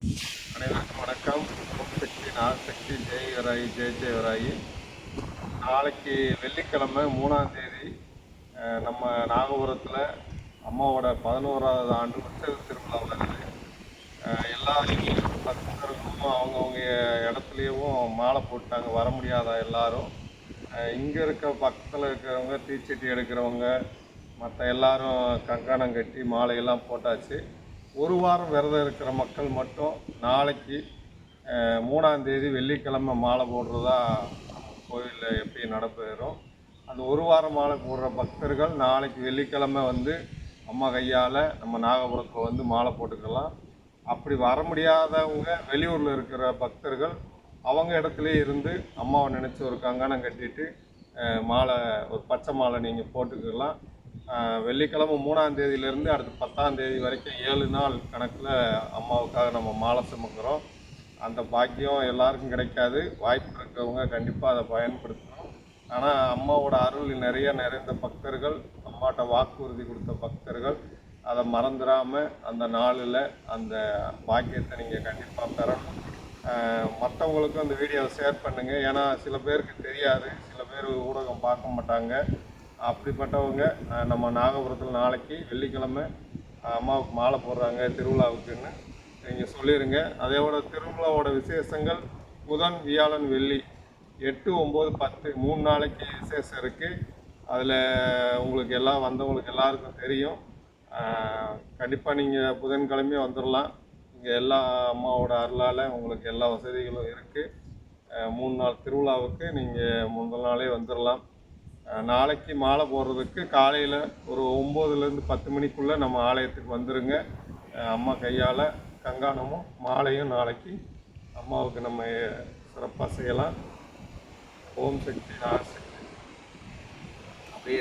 அனைவருக்கும் வணக்கம். ஓம் சக்தி, நாகசக்தி, ஜெய் ஜெயவராயி. நாளைக்கு வெள்ளிக்கிழமை 3ஆம் தேதி நம்ம நாகபுரத்தில் அம்மாவோட 11வது ஆண்டு உற்சவ திருவிழா வருது. எல்லா பக்தர்களும் அவங்கவுங்க இடத்துலையும் மாலை போட்டாங்க, வர முடியாத எல்லாரும். இங்கே இருக்க பக்கத்தில் இருக்கிறவங்க தீச்சட்டி எடுக்கிறவங்க மற்ற எல்லாரும் கங்கணம் கட்டி மாலையெல்லாம் போட்டாச்சு. ஒரு வாரம் விரதம் இருக்கிற மக்கள் மட்டும் நாளைக்கு 3ஆம் தேதி வெள்ளிக்கிழமை மாலை போடுறதா கோயிலில் எப்படி நடைபெறும். அந்த ஒரு வாரம் மாலை போடுற பக்தர்கள் நாளைக்கு வெள்ளிக்கிழமை வந்து அம்மா கையால் நம்ம நாகபுரத்தில் வந்து மாலை போட்டுக்கலாம். அப்படி வர முடியாதவங்க வெளியூரில் இருக்கிற பக்தர்கள் அவங்க இடத்துல இருந்து அம்மாவை நினச்சி ஒரு கங்கணம் கட்டிட்டு மாலை, ஒரு பச்சை மாலை நீங்கள் போட்டுக்கலாம். வெள்ளிக்கிழமை 3ஆம் தேதியிலேருந்து அடுத்து 10ஆம் தேதி வரைக்கும் 7 நாள் கணக்கில் அம்மாவுக்காக நம்ம மாலை சுமக்கிறோம். அந்த பாக்கியம் எல்லாருக்கும் கிடைக்காது. வாய்ப்பு இருக்கிறவங்க கண்டிப்பாக அதை பயன்படுத்தணும். ஆனால் அம்மாவோட அருள் நிறைந்த பக்தர்கள், அம்மாட்ட வாக்குறுதி கொடுத்த பக்தர்கள் அதை மறந்துடாமல் அந்த நாளில் அந்த பாக்கியத்தை நீங்கள் கண்டிப்பாக பெறணும். மற்றவங்களுக்கும் அந்த வீடியோவை ஷேர் பண்ணுங்கள். ஏன்னா சில பேருக்கு தெரியாது, சில பேர் ஊடகம் பார்க்க மாட்டாங்க. அப்படிப்பட்டவங்க நம்ம நாகபுரத்தில் நாளைக்கு வெள்ளிக்கிழமை அம்மாவுக்கு மாலை போடுறாங்க திருவிழாவுக்குன்னு நீங்கள் சொல்லிடுங்க. அதோட திருவிழாவோட விசேஷங்கள் புதன், வியாழன், வெள்ளி 8, 9, 10 3 நாளைக்கு விசேஷம் இருக்குது. அதில் உங்களுக்கு எல்லாம் வந்தவங்களுக்கு எல்லாருக்கும் தெரியும். கண்டிப்பாக நீங்கள் புதன்கிழமையும் வந்துடலாம். இங்கே எல்லா அம்மாவோட அருளால் உங்களுக்கு எல்லா வசதிகளும் இருக்குது. 3 நாள் திருவிழாவுக்கு நீங்கள் முந்தின நாளே வந்துடலாம். நாளைக்கு மாலை போடுறதுக்கு காலையில் ஒரு 9லேருந்து 10 மணிக்குள்ளே நம்ம ஆலயத்துக்கு வந்துடுங்க. அம்மா கையால் கங்காணமும் மாலையும் நாளைக்கு அம்மாவுக்கு நம்ம சிறப்பாக செய்யலாம். ஓம் சக்தி, நாகசக்தி.